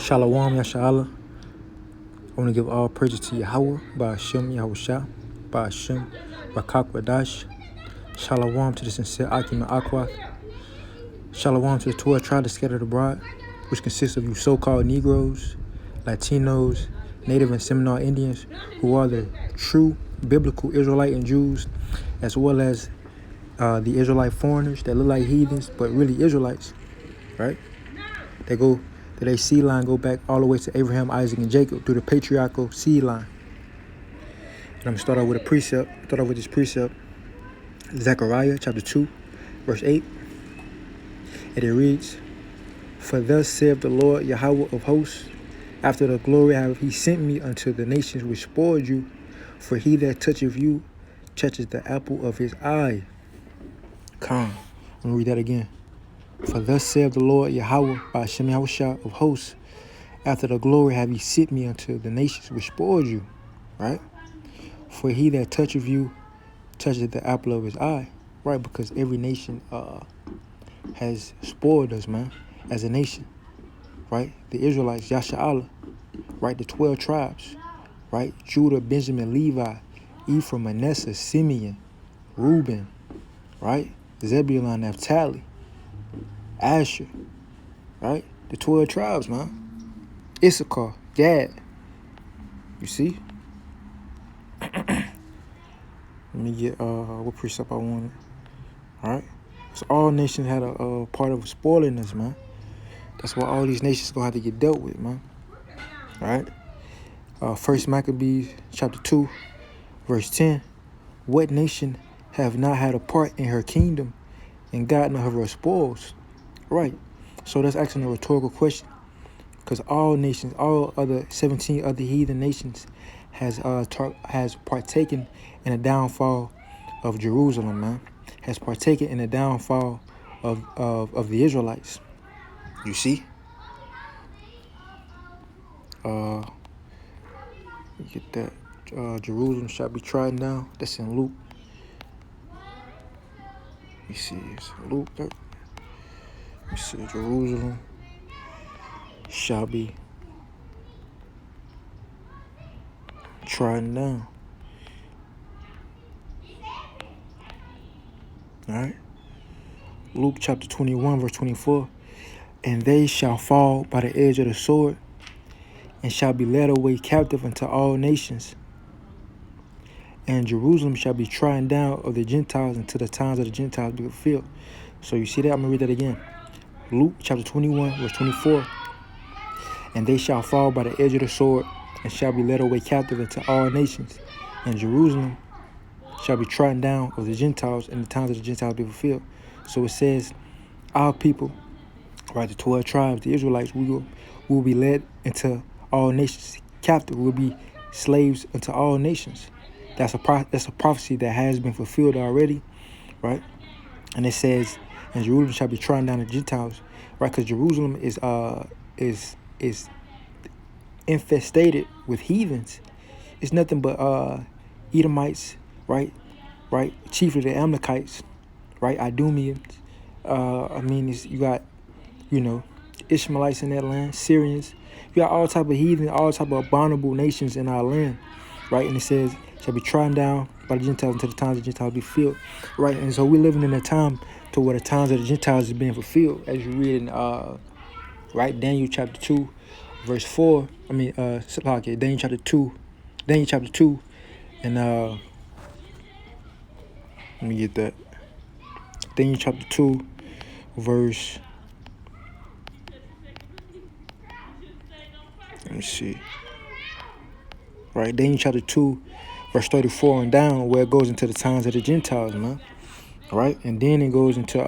Shalom Yasha'Allah. I want to give all praises to Yahweh, by Hashem Yahushua, by Hashem Rakak Wadash. Shalom to the sincere Akim and Akwath. Shalom to the 12 tribes scattered abroad, which consists of you so-called Negroes, Latinos, Native and Seminole Indians, who are the true biblical Israelite and Jews, as well as the Israelite foreigners that look like heathens, but really Israelites, right? Their seed line go back all the way to Abraham, Isaac, and Jacob through the patriarchal seed line. And I'm going to start off with a precept. Start off with this precept, Zechariah chapter 2, verse 8. And it reads, "For thus saith the Lord Yahweh of hosts, after the glory have he sent me unto the nations which spoiled you, for he that toucheth you touches the apple of his eye." Come, I'm going to read that again. "For thus saith the Lord Yahweh by Hashem Yahushua of hosts, after the glory have he sent me unto the nations which spoiled you," right? "For he that toucheth you touches the apple of his eye," right? Because every nation has spoiled us, man, as a nation, right? The Israelites, Yasha'Allah, right? The 12 tribes, right? Judah, Benjamin, Levi, Ephraim, Manasseh, Simeon, Reuben, right? Zebulun, Naphtali, Asher, right? The 12 tribes, man. Issachar, Gad. You see? Let me get what precept I wanted. All right? So all nations had a part of spoiling us, man. That's why all these nations gonna have to get dealt with, man. All right? First Maccabees chapter 2, verse 10. "What nation have not had a part in her kingdom and gotten of her spoils?" Right. So that's asking a rhetorical question, because all nations, all other 17 other heathen nations, has partaken in the downfall of Jerusalem, man. Has partaken in the downfall of the Israelites. You see? Get that. Jerusalem shall be trodden down. That's in Luke. Let me see. It's Luke. Let me see. Jerusalem shall be trodden down. All right. Luke chapter 21, verse 24. "And they shall fall by the edge of the sword, and shall be led away captive unto all nations. And Jerusalem shall be trodden down of the Gentiles until the times of the Gentiles be fulfilled." So you see that? I'm going to read that again. Luke chapter 21, verse 24. "And they shall fall by the edge of the sword, and shall be led away captive into all nations. And Jerusalem shall be trodden down of the Gentiles, and the times of the Gentiles be fulfilled." So it says, our people, right, the 12 tribes, the Israelites, we will be led into all nations captive. We will be slaves unto all nations. That's a prophecy that has been fulfilled already, right? And it says, "And Jerusalem shall be trodden down of the Gentiles," right? Because Jerusalem is infestated with heathens. It's nothing but Edomites, right? Chiefly the Amalekites, right? Idumeans. You got, Ishmaelites in that land, Syrians. You got all type of heathen, all type of abominable nations in our land, right? And it says, "Shall be trodden down by the Gentiles until the times of the Gentiles be fulfilled," right? And so we're living in a time to where the times of the Gentiles is being fulfilled, as you read in Daniel chapter 2, verse 4. Daniel chapter 2, and let me get that. Daniel chapter 2, verse. Let me see. Right, Daniel chapter 2, verse 34 and down, where it goes into the times of the Gentiles, man. Right, and then it goes into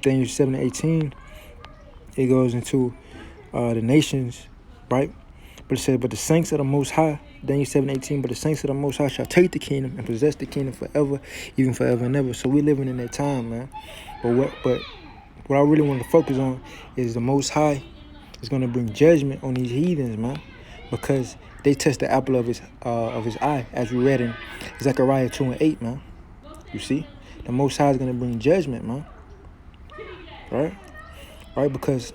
Daniel 7:18. It goes into the nations, right? But it says, "But the saints of the Most High," Daniel 7:18. "But the saints of the Most High shall take the kingdom and possess the kingdom forever, even forever and ever." So we're living in that time, man. But what I really want to focus on is the Most High is going to bring judgment on these heathens, man, because they touched the apple of his eye, as we read in Zechariah 2:8, man. You see, the Most High is going to bring judgment, man. Right? Because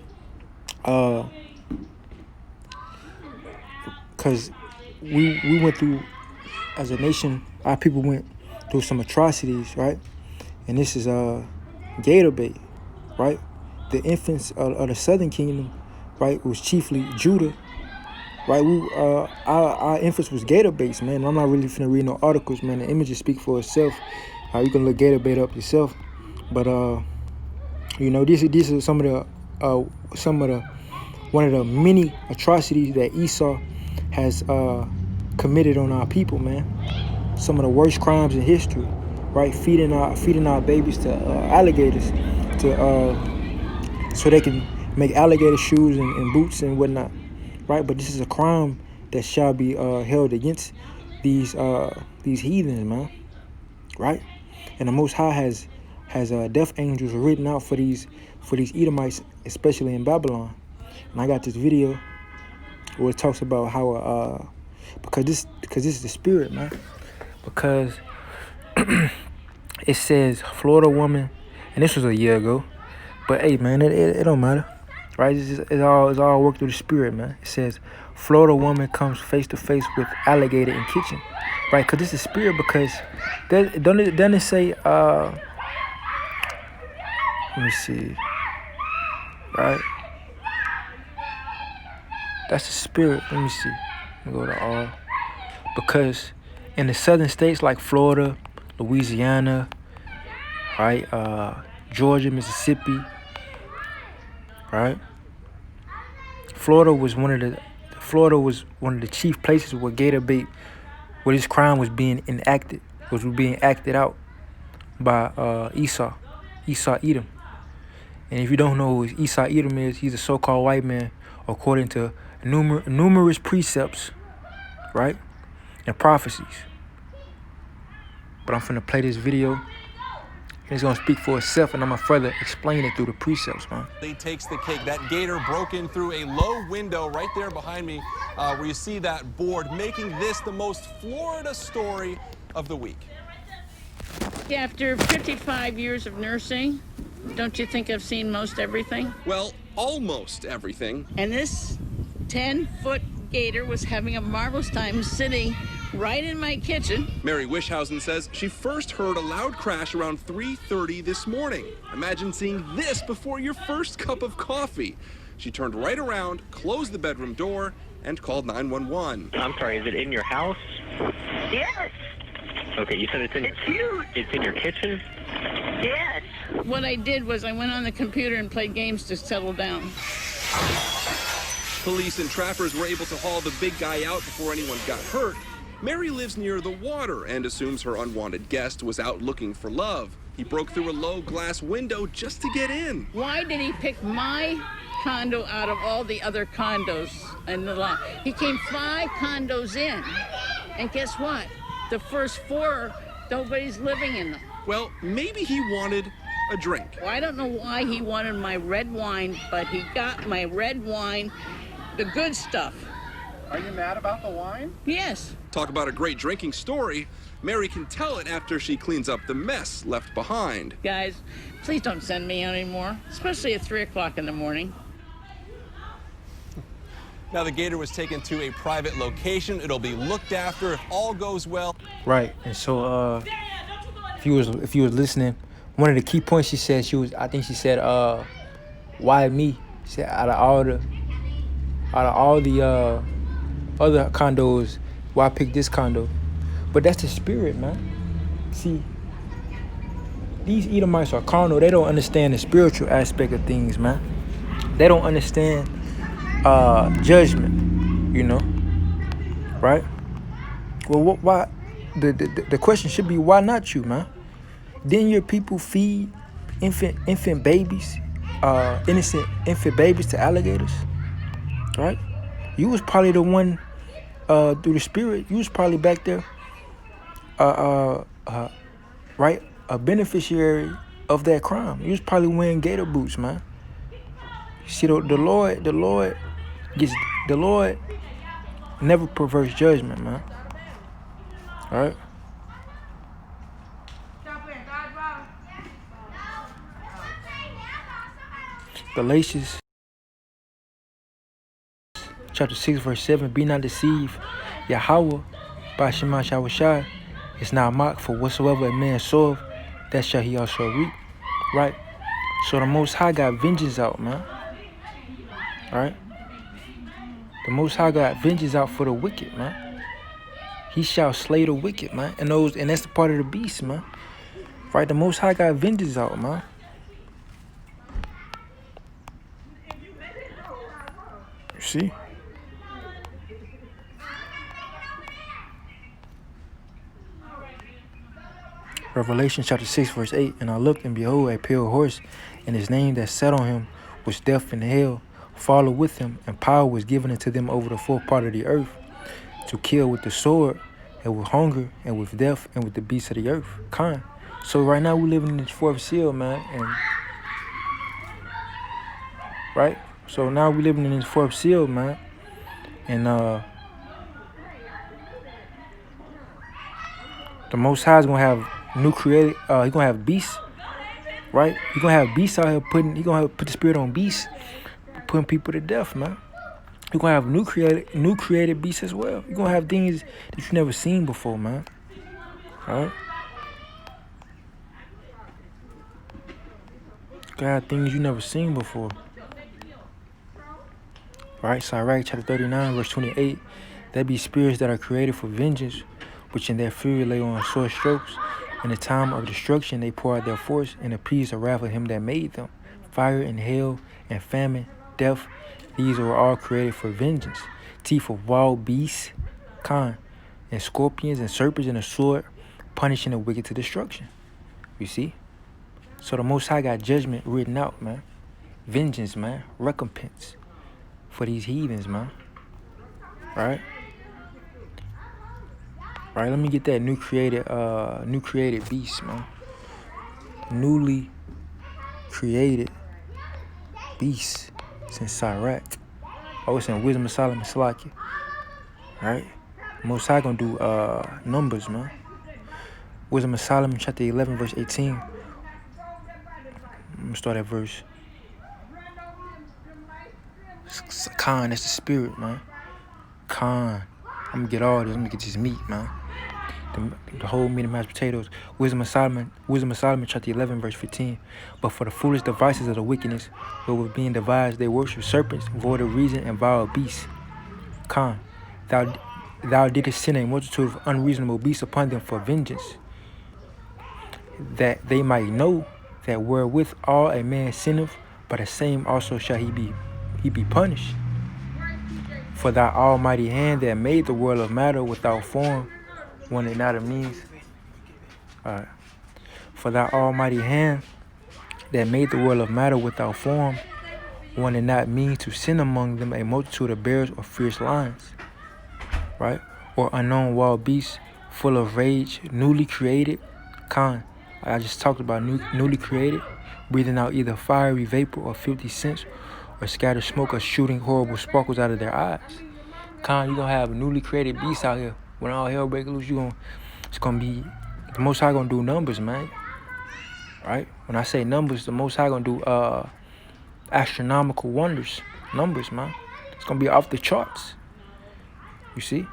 because we went through, as a nation, our people went through some atrocities, right? And this is gator bait, right? The infants of the southern kingdom, right, was chiefly Judah, right? Our infants was gator baits, man. I'm not really finna read no articles, man. The images speak for itself. You can look gator bait up yourself, but these are some of the one of the many atrocities that Esau has committed on our people, man. Some of the worst crimes in history, right? Feeding our babies to alligators, so they can make alligator shoes and boots and whatnot, right? But this is a crime that shall be held against these heathens, man, right? And the Most High has death angels written out for these Edomites, especially in Babylon. And I got this video where it talks about how because this is the spirit, man. Because it says Florida woman, and this was a year ago, but hey, man, it don't matter, right? It's all worked through the spirit, man. It says Florida woman comes face to face with alligator in kitchen, right? Because this is spirit. Because doesn't it say let me see, right? That's the spirit. Let me see. Let me go to all. Because in the southern states like Florida, Louisiana, right, Georgia, Mississippi, right, Florida was one of the chief places where gator bait, where this crime was being enacted, was being acted out by Esau Edom. And if you don't know who Esau Edom is, he's a so-called white man according to numerous precepts, right, and prophecies. But I'm finna play this video. It's gonna speak for itself, and I'm gonna further explain it through the precepts, man. He takes the cake. That gator broke in through a low window right there behind me, where you see that board, making this the most Florida story of the week. After 55 years of nursing, don't you think I've seen most everything? Well, almost everything. And this 10-foot gator was having a marvelous time sitting right in my kitchen. Mary Wishhausen says she first heard a loud crash around 3:30 this morning. Imagine seeing this before your first cup of coffee. She turned right around, closed the bedroom door, and called 911. I'm sorry, is it in your house? Yes. Okay, you said It's huge. it's in your kitchen? Yes. What I did was I went on the computer and played games to settle down. Police and trappers were able to haul the big guy out before anyone got hurt. Mary lives near the water and assumes her unwanted guest was out looking for love. He broke through a low glass window just to get in. Why did he pick my condo out of all the other condos in the lot? He came 5 condos in, and guess what? The first 4, nobody's living in them. Well, maybe he wanted a drink. Well, I don't know why he wanted my red wine, but he got my red wine, the good stuff. Are you mad about the wine? Yes. Talk about a great drinking story. Mary can tell it after she cleans up the mess left behind. Guys, please don't send me out anymore, especially at 3 o'clock in the morning. Now the gator was taken to a private location. It'll be looked after if all goes well. Right. And so if you was listening, one of the key points she said, I think she said why me? She said out of all the other condos, why pick this condo? But that's the spirit, man. See, these Edomites are carnal. They don't understand the spiritual aspect of things, man. They don't understand judgment, right? Well, why? The question should be, why not you, man? Didn't your people feed infant babies, innocent infant babies to alligators, right? You was probably the one through the spirit. You was probably back there, right? A beneficiary of that crime. You was probably wearing gator boots, man. See, the Lord never perverse judgment, man. All right. Galatians chapter 6, verse 7, be not deceived. Yahweh, by Shema Shawashai, is not mocked, for whatsoever a man soweth, that shall he also reap. Right? So the Most High got vengeance out, man. Right? The Most High got vengeance out for the wicked, man. He shall slay the wicked, man. And that's the part of the beast, man. Right? The Most High got vengeance out, man. You see? Revelation chapter 6, verse 8, and I looked, and behold, a pale horse, and his name that sat on him was Death, and hell followed with him, and power was given unto them over the fourth part of the earth, to kill with the sword, and with hunger, and with death, and with the beasts of the earth. Kind. So right now we living in this fourth seal, man, and right? So now we living in this fourth seal, man, and the Most High is gonna have new created. He gonna have beasts, right? He gonna have beasts out here he gonna put the spirit on beasts, putting people to death, man. He gonna have new created beasts as well. You gonna have things that you never seen before, man. All right. You gonna have things you never seen before. Right. Zechariah chapter 39, verse 28. There be spirits that are created for vengeance, which in their fury lay on sore strokes. In the time of destruction they pour out their force, and appease the wrath of him that made them. Fire and hail and famine, death, these were all created for vengeance. Teeth of wild beasts, and scorpions and serpents, and a sword, punishing the wicked to destruction. You see? So the Most High got judgment written out, man. Vengeance, man. Recompense for these heathens, man. Right? All right, let me get that new created beast, man. Newly created beast. It's in Sirach. Oh, it's in Wisdom of Solomon, Salaki. All right, Most High gonna do numbers, man. Wisdom of Solomon, chapter 11, verse 18. I'm gonna start at verse. Khan, that's the spirit, man. Khan. I'm gonna get all this. I'm gonna get this meat, man. The whole meat and mashed potatoes. Wisdom of Solomon, chapter 11, verse 15. But for the foolish devices of the wickedness, where were being devised, they worship serpents, void of reason, and vile beasts. Khan, thou didst send a multitude of unreasonable beasts upon them for vengeance, that they might know that wherewith all a man sinneth, by the same also shall he be punished. For thy almighty hand that made the world of matter without form, one and not a means. Alright. For thy almighty hand that made the world of matter without form, one and not means to send among them a multitude of bears or fierce lions. Right? Or unknown wild beasts, full of rage, newly created. I just talked about newly created, breathing out either fiery vapor or filthy scents, or scatter smoke, or shooting horrible sparkles out of their eyes. You gonna have newly created beasts out here. When all hell breaks loose, it's gonna be the Most High gonna do numbers, man. Right? When I say numbers, the Most High gonna do astronomical wonders. Numbers, man. It's gonna be off the charts. You see?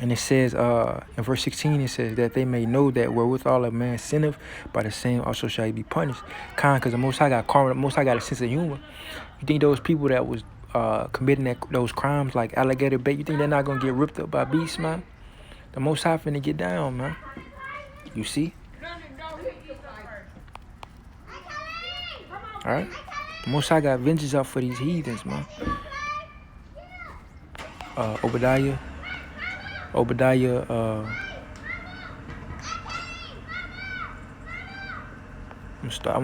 And it says in verse 16, it says that they may know that wherewithal a man sinneth, by the same also shall he be punished. Because the Most High got karma, the Most High got a sense of humor. You think those people that was committing those crimes like alligator bait, you think they're not gonna get ripped up by beasts, man? The Most High finna get down, man. You see? All right? The Most High got vengeance out for these heathens, man. Obadiah. I'm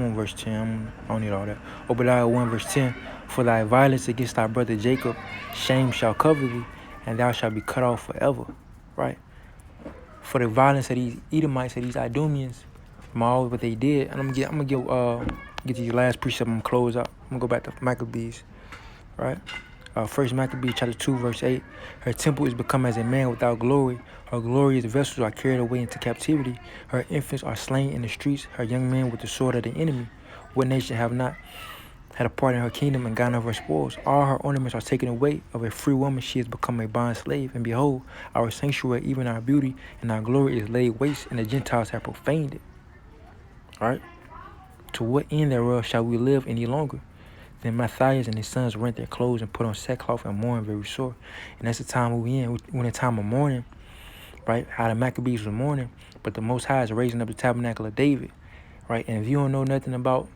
on verse 10. I don't need all that. Obadiah 1, verse 10. For thy violence against thy brother Jacob, shame shall cover thee, and thou shalt be cut off forever. Right? For the violence of these Edomites, of these Idumeans, from all what they did, and I'm gonna get to your last precept. I'm gonna close out. I'm gonna go back to Maccabees. Right? First Maccabees chapter 2, verse 8. Her temple is become as a man without glory. Her glorious vessels are carried away into captivity. Her infants are slain in the streets. Her young men with the sword of the enemy. What nation have not had a part in her kingdom and gotten of her spoils. All her ornaments are taken away. Of a free woman she has become a bond slave. And behold, our sanctuary, even our beauty and our glory, is laid waste, and the Gentiles have profaned it. All right? To what end thereof shall we live any longer? Then Matthias and his sons rent their clothes and put on sackcloth and mourn very sore. And that's the time we in. We're in a time of mourning, right? How the Maccabees was mourning, but the Most High is raising up the tabernacle of David, right? And if you don't know nothing about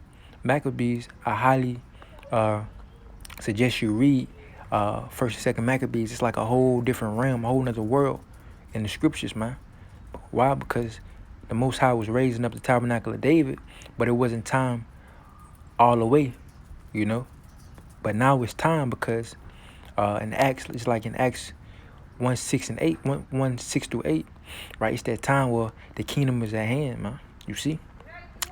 Maccabees, I highly suggest you read First and Second Maccabees. It's like a whole different realm, a whole nother world in the scriptures, man. Why? Because the Most High was raising up the tabernacle of David, but it wasn't time all the way, you know. But now it's time because in Acts, it's like in Acts 1:6 and 8, 1:6 through 8, right? It's that time where the kingdom is at hand, man. You see?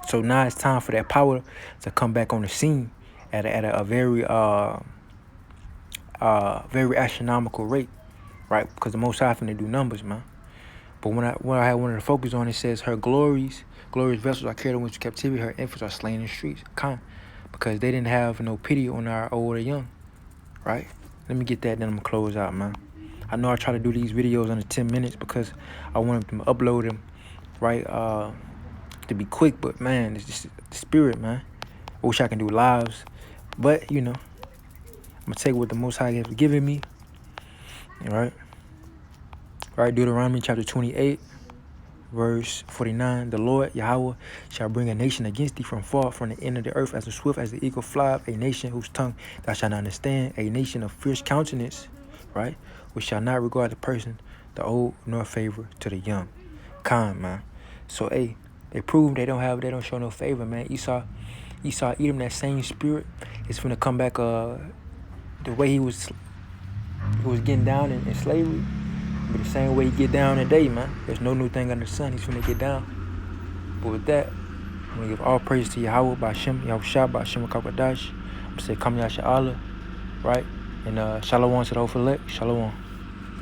So now it's time for that power to come back on the scene at a very very astronomical rate, right? Because the Most High finna do numbers, man. But what I wanted to focus on, it says her glorious vessels are carried away into captivity, her infants are slain in the streets. Because they didn't have no pity on our old or young, right? Let me get that, then I'm gonna close out, man. I know I try to do these videos under 10 minutes because I want them to upload them, right? To be quick, but man, it's just the spirit, man. I wish I can do lives, but you know, I'm gonna take what the Most High has given me, all right? All right, Deuteronomy chapter 28, verse 49. The Lord Yahweh shall bring a nation against thee from far, from the end of the earth, as swift as the eagle flieth, a nation whose tongue thou shalt not understand, a nation of fierce countenance, right? Which shall not regard the person, the old, nor favor to the young. Man. So, hey, they prove they don't show no favor, man. Esau, Edom, that same spirit is finna come back. The way he was getting down in slavery, but the same way he get down today, man. There's no new thing under the sun. He's finna get down. But with that, I'm gonna give all praise to Yahweh, Ba'ashem, Yahushua, Ba'ashem, Kakadash. I'm gonna say, Kam Yasha Allah, right? And shalom to the whole elect. Shalom.